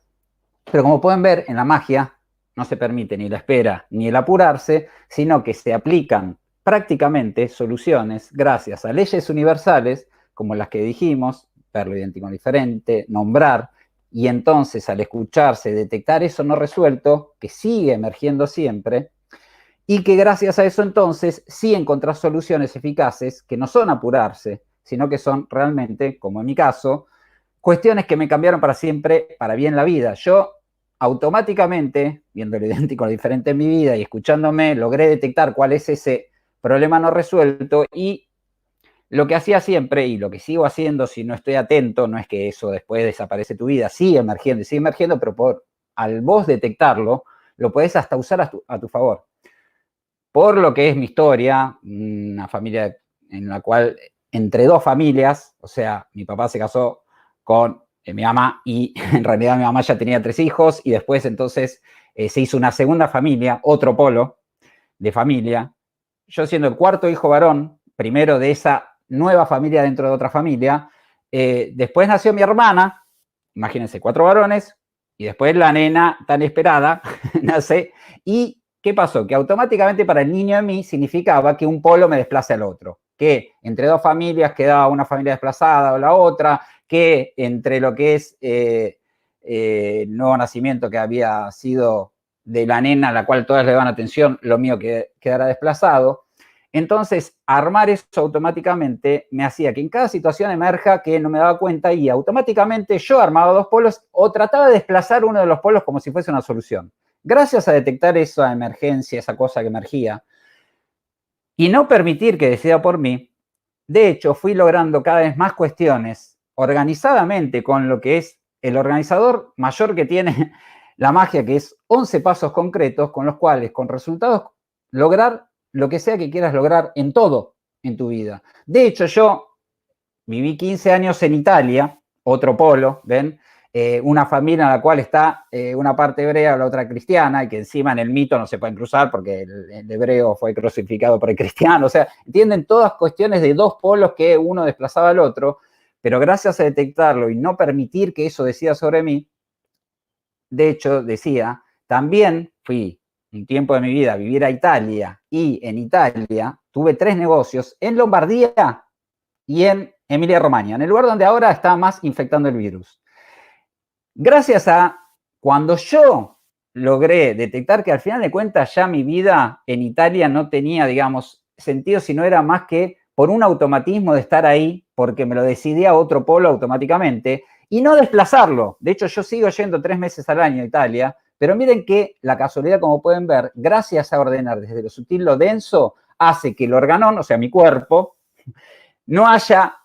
Pero como pueden ver, en la magia no se permite ni la espera ni el apurarse, sino que se aplican prácticamente soluciones gracias a leyes universales, como las que dijimos, ver lo idéntico o diferente, nombrar, y entonces al escucharse, detectar eso no resuelto, que sigue emergiendo siempre, y que gracias a eso entonces sí encontrar soluciones eficaces que no son apurarse, sino que son realmente, como en mi caso, cuestiones que me cambiaron para siempre, para bien la vida. Yo automáticamente, viendo lo idéntico o diferente en mi vida y escuchándome, logré detectar cuál es ese problema no resuelto y lo que hacía siempre y lo que sigo haciendo si no estoy atento, no es que eso después desaparece tu vida, sigue emergiendo, pero al vos detectarlo, lo podés hasta usar a tu favor. por lo que es mi historia, una familia en la cual, entre dos familias, o sea, mi papá se casó con mi mamá y en realidad mi mamá ya tenía 3 hijos y después entonces se hizo una segunda familia, otro polo de familia. Yo siendo el cuarto hijo varón, primero de esa nueva familia dentro de otra familia, después nació mi hermana, imagínense, 4 varones, y después la nena tan esperada nace. ¿Y qué pasó? Que automáticamente para el niño de mí significaba que un polo me desplace al otro, que entre dos familias quedaba una familia desplazada o la otra, que entre lo que es el nuevo nacimiento que había sido de la nena a la cual todas le daban atención, lo mío quedara desplazado. Entonces, armar eso automáticamente me hacía que en cada situación emerja que no me daba cuenta y automáticamente yo armaba 2 polos o trataba de desplazar uno de los polos como si fuese una solución. Gracias a detectar esa emergencia, esa cosa que emergía, y no permitir que decida por mí, de hecho, fui logrando cada vez más cuestiones organizadamente con lo que es el organizador mayor que tiene la magia, que es 11 pasos concretos con los cuales, con resultados, lograr lo que sea que quieras lograr en todo en tu vida. De hecho, yo viví 15 años en Italia, otro polo, ¿ven? Una familia en la cual está una parte hebrea, la otra cristiana, y que encima en el mito no se pueden cruzar porque el hebreo fue crucificado por el cristiano. O sea, entienden todas cuestiones de 2 polos que uno desplazaba al otro, pero gracias a detectarlo y no permitir que eso decida sobre mí, de hecho, decía, también fui un tiempo de mi vida a vivir a Italia y en Italia tuve 3 negocios en Lombardía y en Emilia-Romagna, en el lugar donde ahora está más infectando el virus. Gracias a cuando yo logré detectar que al final de cuentas ya mi vida en Italia no tenía, digamos, sentido, sino era más que por un automatismo de estar ahí, porque me lo decidía otro polo automáticamente, y no desplazarlo. De hecho, yo sigo yendo 3 meses al año a Italia, pero miren que la casualidad, como pueden ver, gracias a ordenar desde lo sutil lo denso, hace que el organón, o sea, mi cuerpo, no haya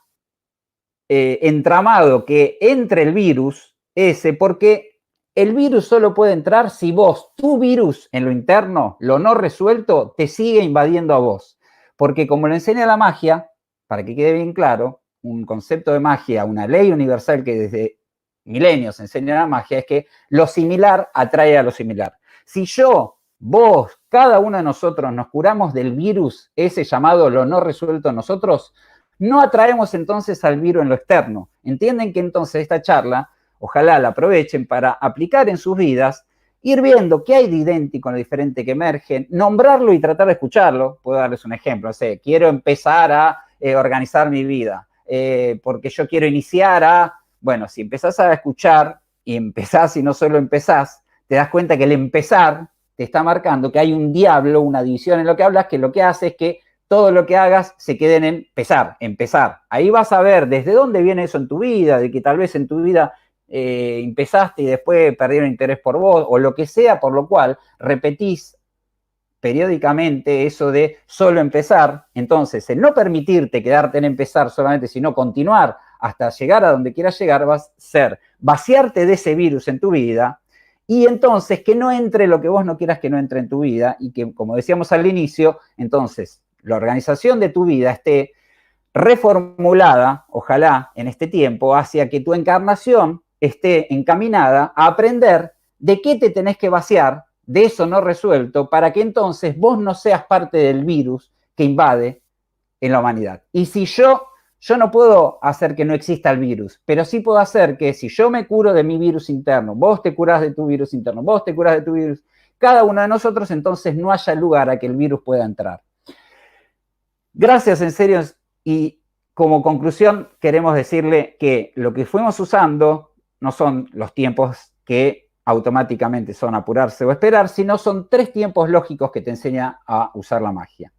entramado que entre el virus ese, porque el virus solo puede entrar si vos, tu virus en lo interno, lo no resuelto, te sigue invadiendo a vos. Porque como lo enseña la magia, para que quede bien claro, un concepto de magia, una ley universal que desde milenios enseña la magia, es que lo similar atrae a lo similar. Si yo, vos, cada uno de nosotros nos curamos del virus, ese llamado lo no resuelto en nosotros, no atraemos entonces al virus en lo externo. Entienden que entonces esta charla, ojalá la aprovechen para aplicar en sus vidas, ir viendo qué hay de idéntico en lo diferente que emergen, nombrarlo y tratar de escucharlo. Puedo darles un ejemplo, quiero empezar a organizar mi vida, porque yo quiero iniciar a, bueno, si empezás a escuchar y empezás y no solo empezás, te das cuenta que el empezar te está marcando que hay un diablo, una división en lo que hablas, que lo que hace es que todo lo que hagas se quede en empezar. Ahí vas a ver desde dónde viene eso en tu vida, de que tal vez en tu vida empezaste y después perdieron interés por vos, o lo que sea, por lo cual repetís periódicamente eso de solo empezar. Entonces, el no permitirte quedarte en empezar solamente, sino continuar hasta llegar a donde quieras llegar, va a ser vaciarte de ese virus en tu vida y entonces que no entre lo que vos no quieras que no entre en tu vida y que, como decíamos al inicio, entonces la organización de tu vida esté reformulada, ojalá en este tiempo, hacia que tu encarnación esté encaminada a aprender de qué te tenés que vaciar, de eso no resuelto, para que entonces vos no seas parte del virus que invade en la humanidad. Y si yo no puedo hacer que no exista el virus, pero sí puedo hacer que si yo me curo de mi virus interno, vos te curás de tu virus interno, vos te curás de tu virus, cada uno de nosotros, entonces no haya lugar a que el virus pueda entrar. Gracias, en serio, y como conclusión queremos decirle que lo que fuimos usando no son los tiempos que automáticamente son apurarse o esperar, sino son 3 tiempos lógicos que te enseña a usar la magia.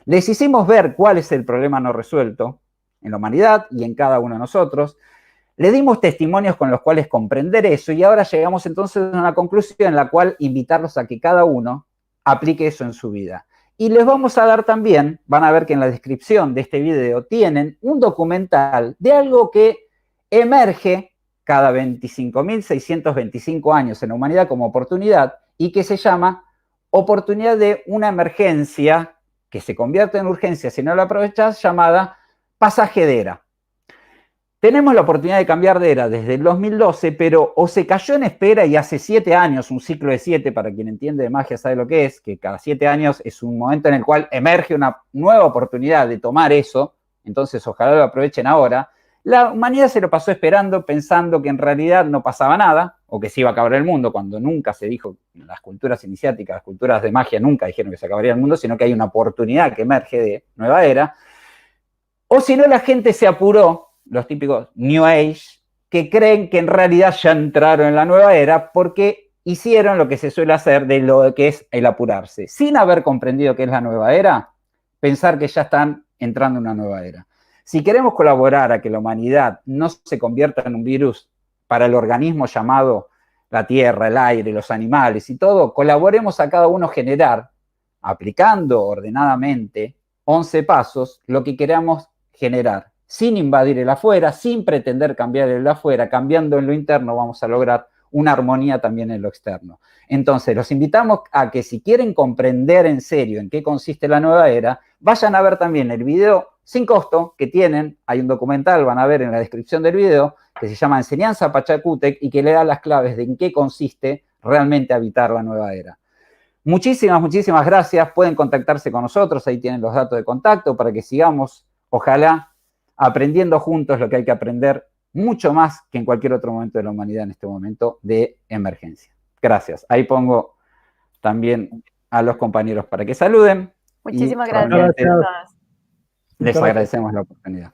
Les hicimos ver cuál es el problema no resuelto en la humanidad y en cada uno de nosotros. Le dimos testimonios con los cuales comprender eso y ahora llegamos entonces a una conclusión en la cual invitarlos a que cada uno aplique eso en su vida. Y les vamos a dar también, van a ver que en la descripción de este video tienen un documental de algo que emerge cada 25.625 años en la humanidad como oportunidad y que se llama oportunidad de una emergencia que se convierte en urgencia si no la aprovechas, llamada pasaje de era. Tenemos la oportunidad de cambiar de era desde el 2012, pero o se cayó en espera y hace 7 años, un ciclo de 7, para quien entiende de magia sabe lo que es, que cada 7 años es un momento en el cual emerge una nueva oportunidad de tomar eso, entonces ojalá lo aprovechen ahora. La humanidad se lo pasó esperando, pensando que en realidad no pasaba nada, o que se iba a acabar el mundo, cuando nunca se dijo, las culturas iniciáticas, las culturas de magia nunca dijeron que se acabaría el mundo, sino que hay una oportunidad que emerge de nueva era. O si no, la gente se apuró, los típicos New Age, que creen que en realidad ya entraron en la nueva era porque hicieron lo que se suele hacer de lo que es el apurarse. Sin haber comprendido qué es la nueva era, pensar que ya están entrando en una nueva era. Si queremos colaborar a que la humanidad no se convierta en un virus para el organismo llamado la tierra, el aire, los animales y todo, colaboremos a cada uno generar, aplicando ordenadamente 11 pasos, lo que queramos generar, sin invadir el afuera, sin pretender cambiar el afuera, cambiando en lo interno vamos a lograr una armonía también en lo externo. Entonces, los invitamos a que si quieren comprender en serio en qué consiste la nueva era, vayan a ver también el video sin costo que tienen, hay un documental, van a ver en la descripción del video, que se llama Enseñanza Pachacútec y que le da las claves de en qué consiste realmente habitar la nueva era. Muchísimas, muchísimas gracias. Pueden contactarse con nosotros, ahí tienen los datos de contacto para que sigamos, ojalá, aprendiendo juntos lo que hay que aprender, mucho más que en cualquier otro momento de la humanidad en este momento de emergencia. Gracias. Ahí pongo también a los compañeros para que saluden. Muchísimas gracias. Les agradecemos la oportunidad.